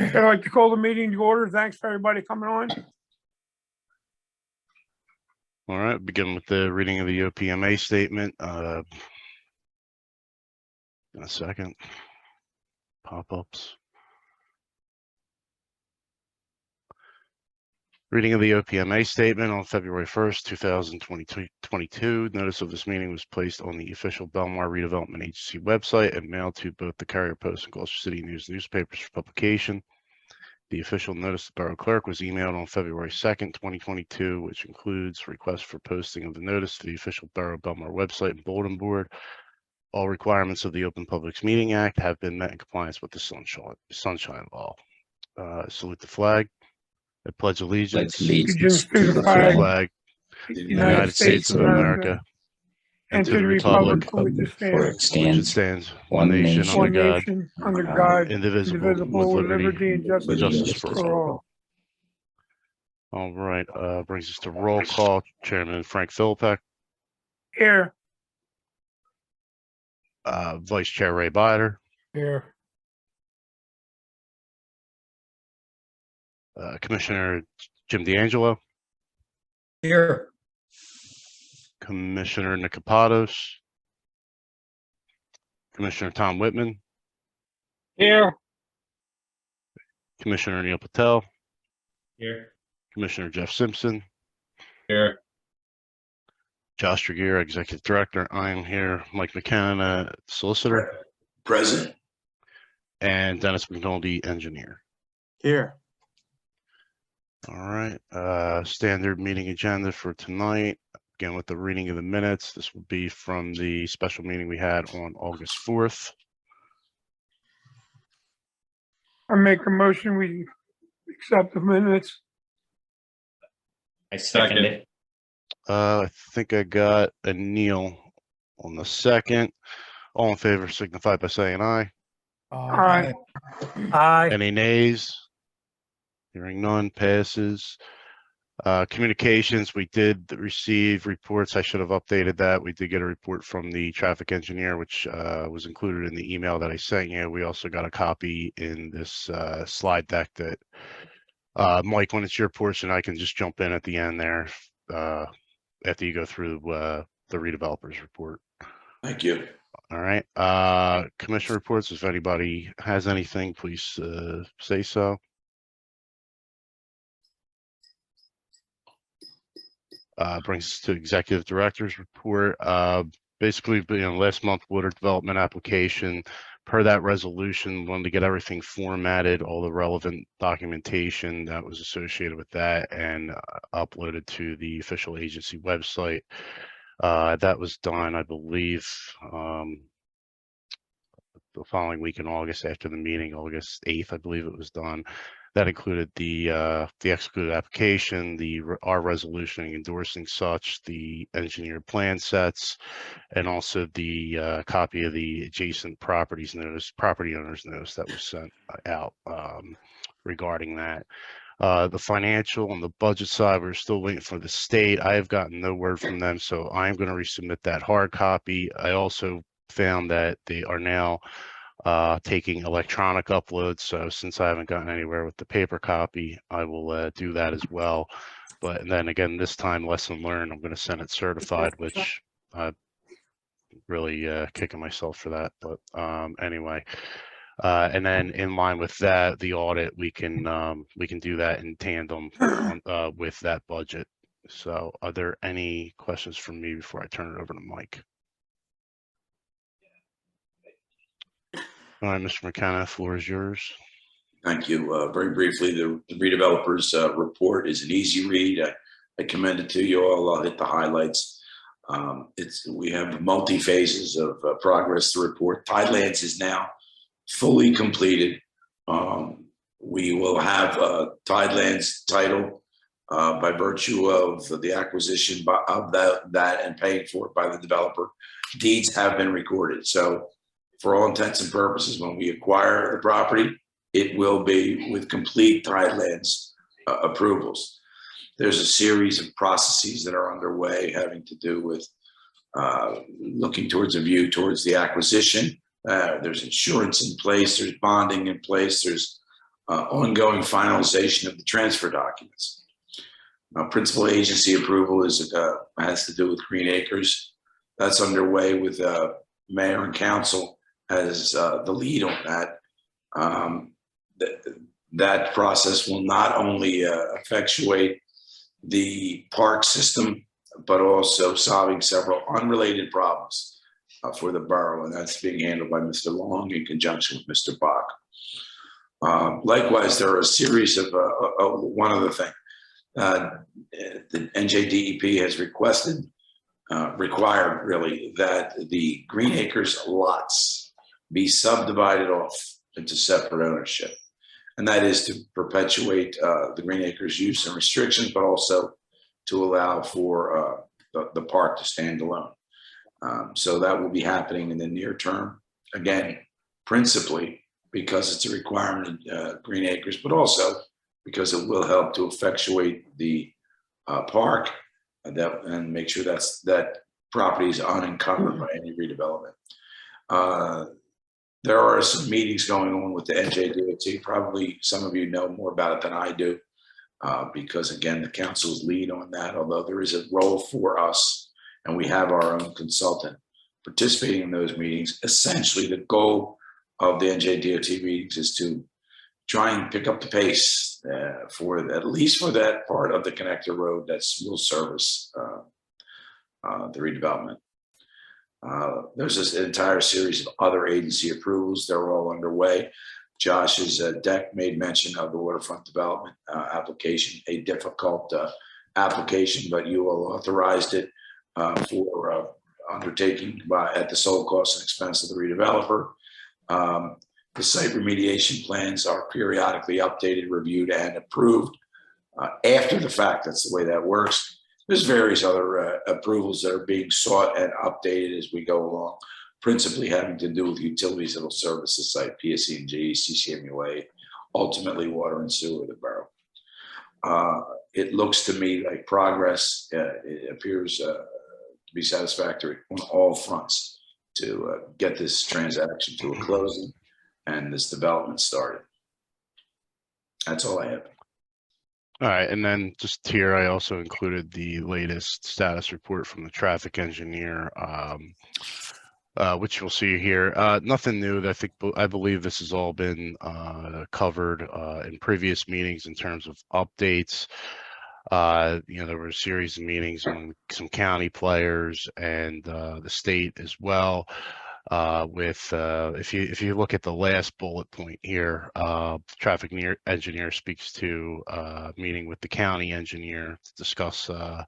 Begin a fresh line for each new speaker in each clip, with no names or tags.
I'd like to call the meeting to order. Thanks for everybody coming on.
All right, begin with the reading of the OPMA statement. In a second. Pop-ups. Reading of the OPMA statement on February 1st, 2022. Notice of this meeting was placed on the official Bellmawr Redevelopment Agency website and mailed to both the Carrier Post and Gloucester City News newspapers for publication. The official notice to Borough Clerk was emailed on February 2nd, 2022, which includes requests for posting of the notice to the official Borough Bellmawr website and bulletin board. All requirements of the Open Publics Meeting Act have been met in compliance with the Sunshine Law. Salute the flag. I pledge allegiance to the flag of the United States of America and to the republic for which it stands, one nation under God, indivisible, with liberty and justice for all. All right, brings us to roll call. Chairman Frank Philippek.
Here.
Vice Chair Ray Bider.
Here.
Commissioner Jim D'Angelo.
Here.
Commissioner Nicopatos. Commissioner Tom Whitman.
Here.
Commissioner Neil Patel.
Here.
Commissioner Jeff Simpson.
Here.
Josh Tregear, Executive Director. I am here. Mike McKenna, Solicitor.
Present.
And Dennis McNulty, Engineer.
Here.
All right, standard meeting agenda for tonight. Again, with the reading of the minutes. This will be from the special meeting we had on August 4th.
I make a motion, we accept the minutes.
I second it.
I think I got a Neil on the second. All in favor signify by saying aye.
Aye. Aye.
Any nays? Hearing none, passes. Communications, we did receive reports. I should have updated that. We did get a report from the traffic engineer, which was included in the email that I sent you. We also got a copy in this slide deck that Mike, when it's your portion, I can just jump in at the end there after you go through the redevelopers report.
Thank you.
All right. Commissioner reports. If anybody has anything, please say so. Brings us to executive director's report. Basically, last month water development application. Per that resolution, wanted to get everything formatted, all the relevant documentation that was associated with that, and uploaded to the official agency website. That was done, I believe, the following week in August after the meeting, August 8th, I believe it was done. That included the executed application, our resolution endorsing such, the engineered plan sets, and also the copy of the adjacent property owners notice that was sent out regarding that. The financial and the budget side, we're still waiting for the state. I have gotten no word from them, so I'm going to resubmit that hard copy. I also found that they are now taking electronic uploads, so since I haven't gotten anywhere with the paper copy, I will do that as well. But then again, this time, lesson learned, I'm going to send it certified, which I'm really kicking myself for that. But anyway, and then in line with that, the audit, we can do that in tandem with that budget. So are there any questions from me before I turn it over to Mike? All right, Mr. McKenna, the floor is yours.
Thank you. Very briefly, the redevelopers report is an easy read. I commend it to you all. I'll hit the highlights. We have multi phases of progress. The report Tidelands is now fully completed. We will have Tidelands title by virtue of the acquisition of that and paying for it by the developer. Deeds have been recorded. So for all intents and purposes, when we acquire the property, it will be with complete Tidelands approvals. There's a series of processes that are underway having to do with looking towards a view towards the acquisition. There's insurance in place, there's bonding in place, there's ongoing finalization of the transfer documents. Principal agency approval has to do with Green Acres. That's underway with mayor and council as the lead on that. That process will not only effectuate the park system, but also solving several unrelated problems for the borough, and that's being handled by Mr. Long in conjunction with Mr. Bach. Likewise, there are a series of one other thing. The NJDEP has required really that the Green Acres lots be subdivided off into separate ownership. And that is to perpetuate the Green Acres use and restrictions, but also to allow for the park to stand alone. So that will be happening in the near term. Again, principally because it's a requirement of Green Acres, but also because it will help to effectuate the park and make sure that property is unencumbered by any redevelopment. There are some meetings going on with the NJDOT. Probably some of you know more about it than I do, because again, the council's lead on that, although there is a role for us and we have our own consultant participating in those meetings. Essentially, the goal of the NJDOT meetings is to try and pick up the pace for at least for that part of the connector road that will service the redevelopment. There's this entire series of other agency approvals. They're all underway. Josh's deck made mention of the waterfront development application, a difficult application, but you all authorized it for undertaking at the sole cost and expense of the redeveloper. The site remediation plans are periodically updated, reviewed, and approved after the fact. That's the way that works. There's various other approvals that are being sought and updated as we go along, principally having to do with utilities that will service the site, PSE&G, CCMUA, ultimately water and sewer of the borough. It looks to me like progress. It appears to be satisfactory on all fronts to get this transaction to a closing and this development started. That's all I have.
All right, and then just here, I also included the latest status report from the traffic engineer, which you'll see here. Nothing new. I believe this has all been covered in previous meetings in terms of updates. There were a series of meetings and some county players and the state as well. If you look at the last bullet point here, traffic engineer speaks to meeting with the county engineer to discuss an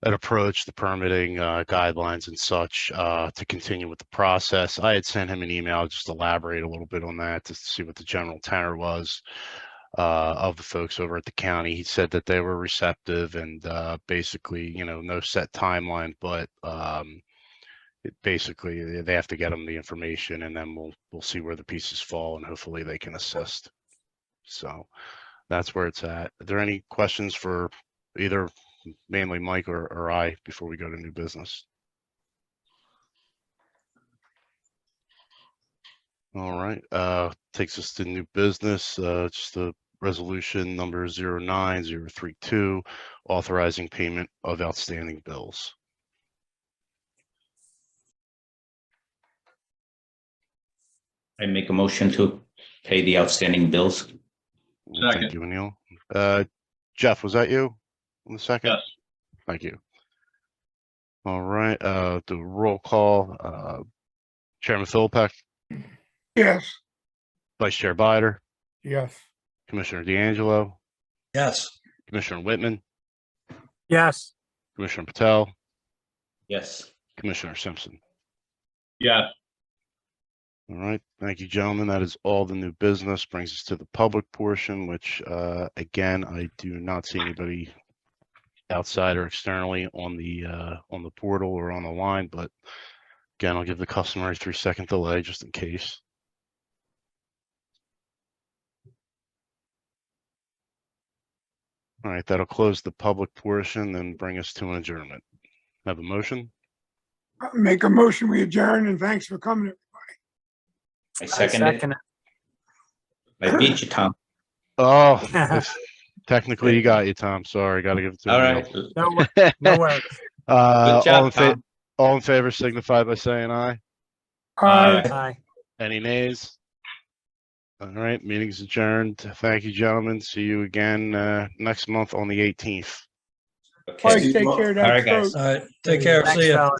approach, the permitting guidelines and such to continue with the process. I had sent him an email just to elaborate a little bit on that to see what the general tenor was of the folks over at the county. He said that they were receptive and basically, no set timeline, but basically they have to get them the information, and then we'll see where the pieces fall, and hopefully they can assist. So that's where it's at. Are there any questions for either mainly Mike or I before we go to new business? All right, takes us to new business, just the resolution number 09032, authorizing payment of outstanding bills.
I make a motion to pay the outstanding bills.
Thank you, Anil. Jeff, was that you in the second?
Yes.
Thank you. All right, the roll call. Chairman Philpott,
Yes.
Vice Chair Bider,
Yes.
Commissioner D'Angelo,
Yes.
Commissioner Whitman,
Yes.
Commissioner Patel,
Yes.
Commissioner Simpson.
Yes.
All right, thank you, gentlemen. That is all the new business. Brings us to the public portion, which again, I do not see anybody outside or externally on the portal or on the line, but again, I'll give the customary 3-second delay just in case. All right, that'll close the public portion and bring us to an adjournment. Have a motion?
Make a motion, we adjourn, and thanks for coming.
I second it. I beat you, Tom.
Oh, technically you got you, Tom. Sorry, got to give it to
All
Neil.
right.
No worries.
Good job, Tom.
All in favor signify by saying aye.
Aye.
Aye.
Any nays? All right, meeting's adjourned. Thank you, gentlemen. See you again next month on the 18th.
Mike,
Okay.
take care of
All
that
right, guys.
throat.
All right. Take care.
Thanks,
See ya.
fella.